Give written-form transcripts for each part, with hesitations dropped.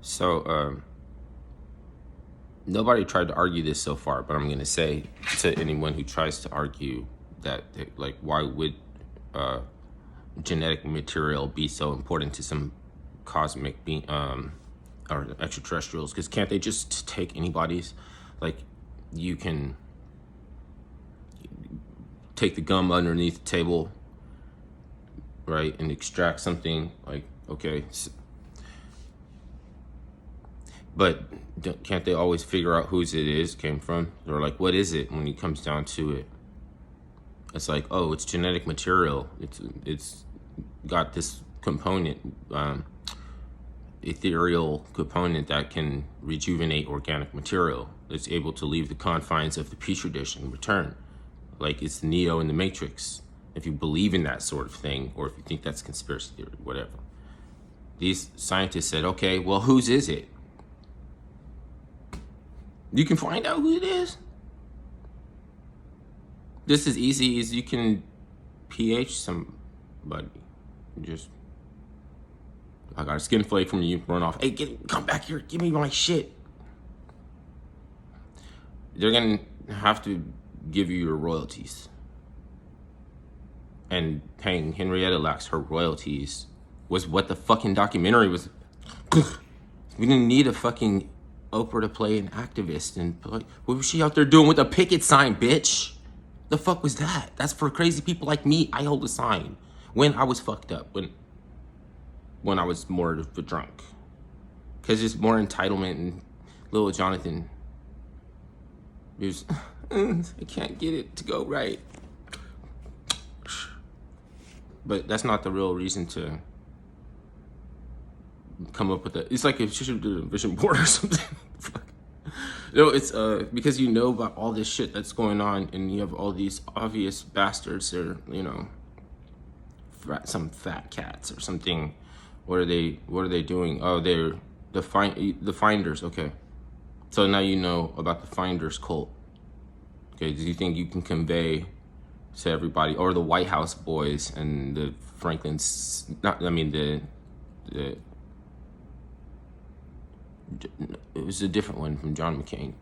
So, nobody tried to argue this so far, but I'm going to say to anyone who tries to argue that, like, why would genetic material be so important to some cosmic being, or extraterrestrials? Because can't they just take anybody's? Like, you can take the gum underneath the table, right, and extract something, like, okay, but can't they always figure out whose it is, came from? Or like, what is it when it comes down to it? It's like, oh, it's genetic material. It's got this component, ethereal component that can rejuvenate organic material. It's able to leave the confines of the petri dish and return. Like, it's Neo in the Matrix. If you believe in that sort of thing, or if you think that's conspiracy theory, whatever. These scientists said, okay, well, whose is it? You can find out who it is. This is easy as you can pH somebody. Just, I got a skin flake from you, run off. Hey, come back here, give me my shit. They're gonna have to give you your royalties. And paying Henrietta Lacks her royalties was what the fucking documentary was. We didn't need a fucking Oprah to play an activist. And like, what was she out there doing with a picket sign, bitch? The fuck was that? That's for crazy people like me. I hold a sign when I was fucked up, when I was more of a drunk. Because there's more entitlement, and little Jonathan, he was, I can't get it to go right. But that's not the real reason to come up with it. It's like if you should do a vision board or something. No, it's because you know about all this shit that's going on, and you have all these obvious bastards, or some fat cats or something. What are they doing? Oh, they're the Finders. Okay, so now you know about the Finders cult. Okay, do you think you can convey to everybody, or the White House boys and the Franklins? It was a different one from John McCain.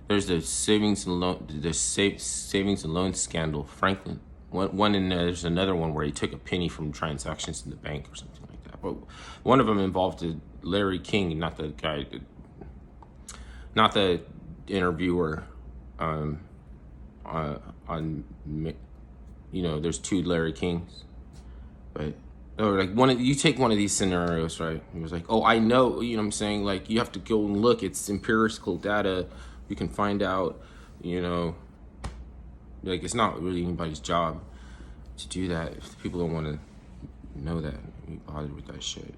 There's the savings and loan scandal. Franklin, one in there. There's another one where he took a penny from transactions in the bank or something like that. But one of them involved Larry King, not the guy, not the interviewer. There's two Larry Kings, but. Or like you take one of these scenarios, right? He was like, oh, I know, you know what I'm saying? Like, you have to go and look. It's empirical data. You can find out, like, it's not really anybody's job to do that. If people don't want to know that, be bothered with that shit.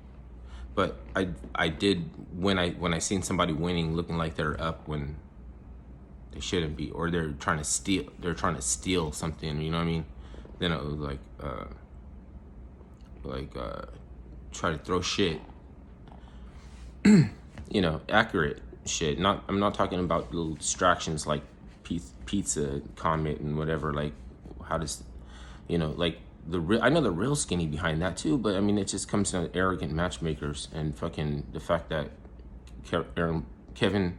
But I did, when I seen somebody winning, looking like they're up when they shouldn't be, or they're trying to steal something, you know what I mean? Then it was like, try to throw shit, accurate shit. I'm not talking about little distractions like pizza comment and whatever. Like, how does, like I know the real skinny behind that too. But I mean, it just comes to arrogant matchmakers and fucking the fact that Kevin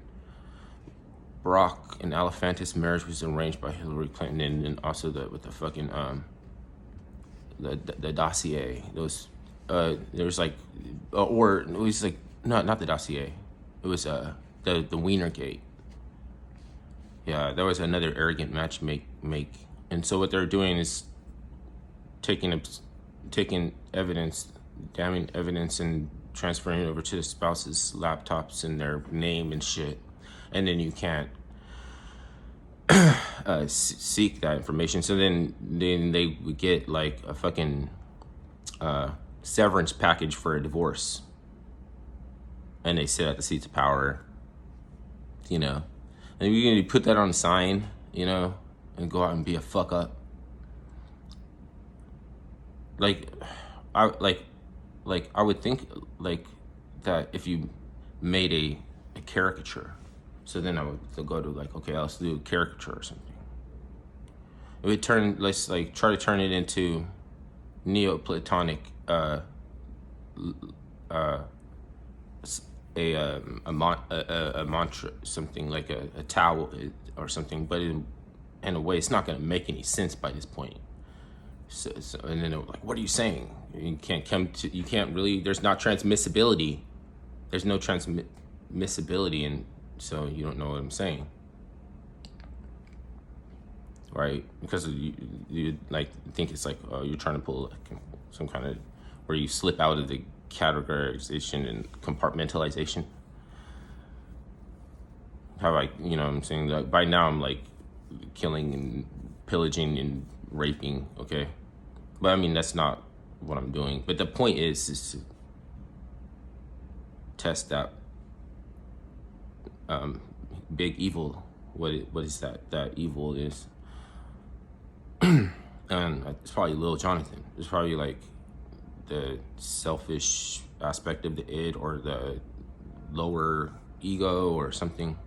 Brock and Alephantis' marriage was arranged by Hillary Clinton, and also with the fucking the dossier. Those there's like, or it was like not the dossier. It was the Wienergate. Yeah, there was another arrogant match make, and so what they're doing is taking evidence, damning evidence, and transferring it over to the spouse's laptops in their name and shit, and then you can't seek that information. So then they would get like a fucking severance package for a divorce, and they sit at the seats of power, and you put that on a sign, and go out and be a fuck up. I would think like that if you made a caricature. So then I would go to like, okay, let's do a caricature or something. It would let's like try to turn it into Neoplatonic a mantra, something like a towel or something, but in a way, it's not going to make any sense by this point. So and then they were like, "What are you saying? You can't really. There's not transmissibility. There's no transmissibility, and so you don't know what I'm saying, right? Because you like think it's like, oh, you're trying to pull like some kind of where you slip out of the categorization and compartmentalization. How you know what I'm saying? Like by now I'm like killing and pillaging and raping, okay? But I mean, that's not what I'm doing. But the point is to test that big evil. What is that evil is. And it's probably Lil Jonathan. It's probably like the selfish aspect of the id or the lower ego or something.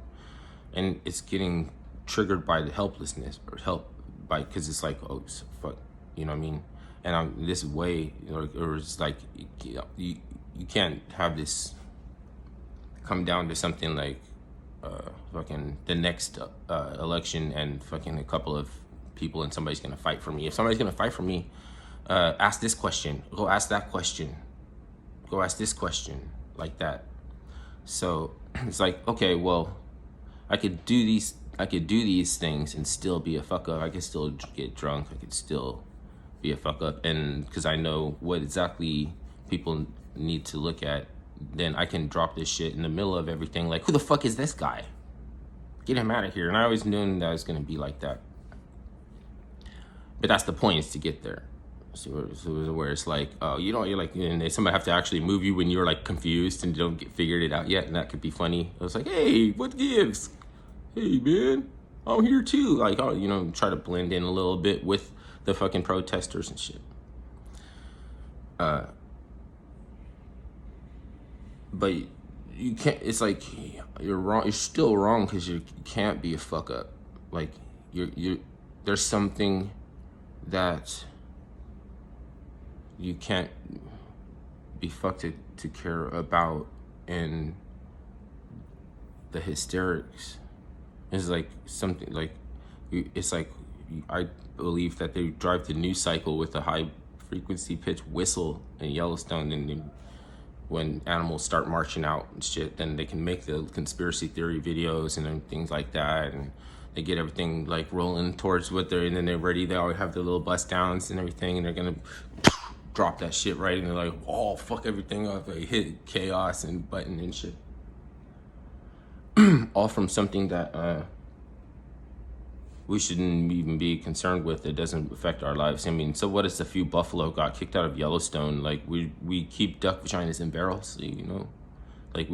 And it's getting triggered by the helplessness or because it's like, oh, fuck, you know what I mean? And I'm this way, or it's like, you can't have this come down to something like fucking the next election and fucking a couple of people and somebody's gonna fight for me. If somebody's gonna fight for me, ask this question, go ask that question, go ask this question, like that. So it's like, okay, well, I could do these things and still be a fuck up. I could still get drunk. I could still be a fuck up. And because I know what exactly people need to look at, then I can drop this shit in the middle of everything. Like, who the fuck is this guy? Get him out of here. And I always knew that it was going to be like that. But that's the point, is to get there. So where it's like, oh, you know, you're like, and somebody have to actually move you when you're like confused and you don't figured it out yet. And that could be funny. I was like, hey, what gives? Hey, man, I'm here too. Like, oh, you know, try to blend in a little bit with the fucking protesters and shit. But you can't, it's like, you're wrong. You're still wrong because you can't be a fuck up. Like, there's something that you can't be fucked to care about in the hysterics. It's like something like, it's like, I believe that they drive the news cycle with a high frequency pitch whistle in Yellowstone, and when animals start marching out and shit, then they can make the conspiracy theory videos and things like that, and they get everything like rolling towards what they're, and then they're ready. They always have their little bust downs and everything, and they're gonna drop that shit right, and they're like, oh, fuck everything up, like hit chaos and button and shit. All from something that we shouldn't even be concerned with. It doesn't affect our lives. I mean, so what if a few buffalo got kicked out of Yellowstone? Like, we keep duck vaginas in barrels, you know? Like,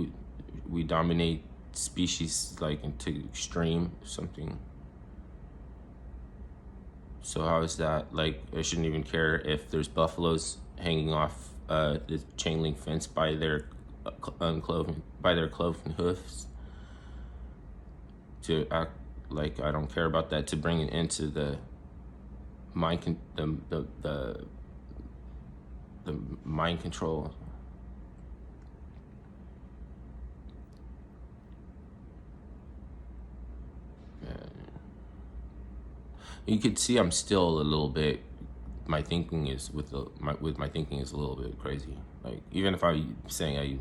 we dominate species, like, into extreme something. So how is that? Like, I shouldn't even care if there's buffaloes hanging off the chain link fence by their cloven hoofs, to act like I don't care about that, to bring it into the mind the mind control. You could see I'm still a little bit, my thinking is my thinking is a little bit crazy. Like, even if I'm saying I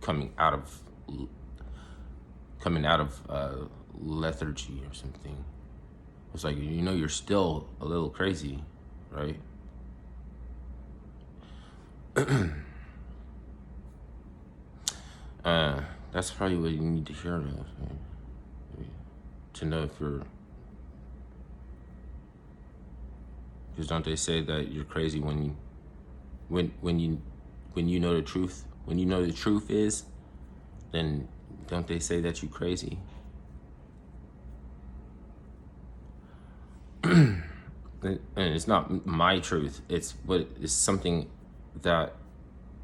coming out of lethargy or something, it's like, you know, you're still a little crazy, right? That's probably what you need to hear, right? To know if you're, because don't they say that you're crazy when you know the truth? When you know the truth is, then don't they say that you're crazy? And it's not my truth. It's something that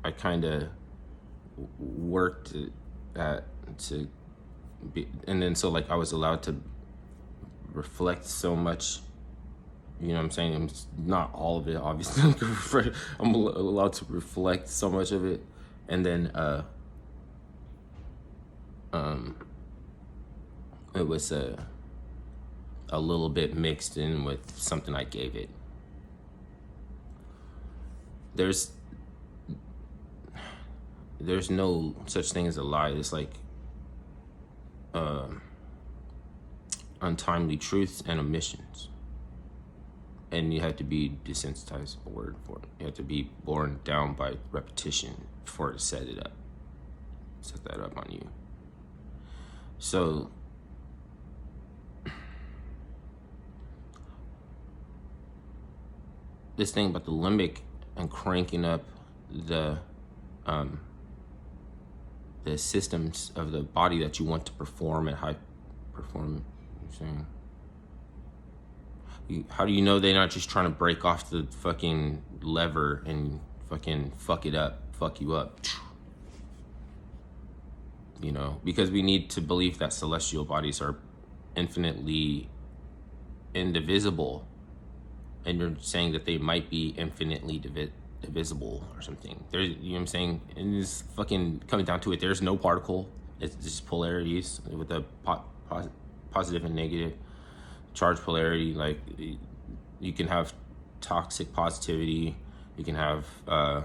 I kind of worked at to be, and then so like I was allowed to reflect so much. You know what I'm saying? It's not all of it, obviously. I'm allowed to reflect so much of it, and then it was a little bit mixed in with something I gave it. There's no such thing as a lie. It's like untimely truths and omissions. And you have to be desensitized, a word for it. You have to be borne down by repetition before to set that up on you. So this thing about the limbic and cranking up the systems of the body that you want to perform at high performance. How do you know they're not just trying to break off the fucking lever and fucking fuck you up? You know, because we need to believe that celestial bodies are infinitely indivisible, and you're saying that they might be infinitely divisible or something. You know what I'm saying? And this fucking coming down to it, there's no particle. It's just polarities with a positive and negative charge polarity. Like you can have toxic positivity, you can have a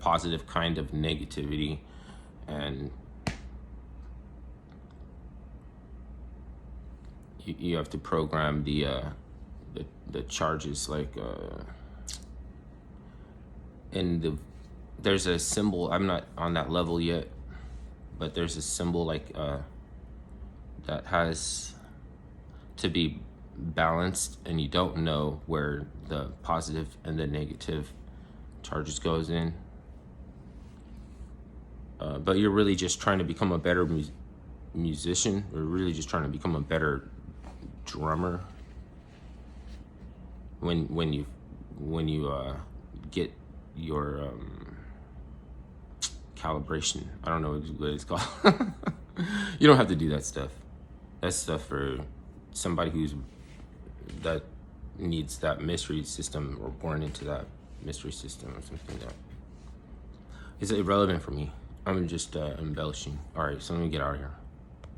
positive kind of negativity, and you have to program the charges, like there's a symbol. I'm not on that level yet, but there's a symbol like that has to be balanced, and you don't know where the positive and the negative charges goes in. But you're really just trying to become a better musician, or really just trying to become a better drummer when you get your calibration. I don't know what it's called. You don't have to do that stuff. That's stuff for somebody that needs that mystery system, or born into that mystery system, or something that is irrelevant for me. I'm just embellishing. All right, so let me get out of here.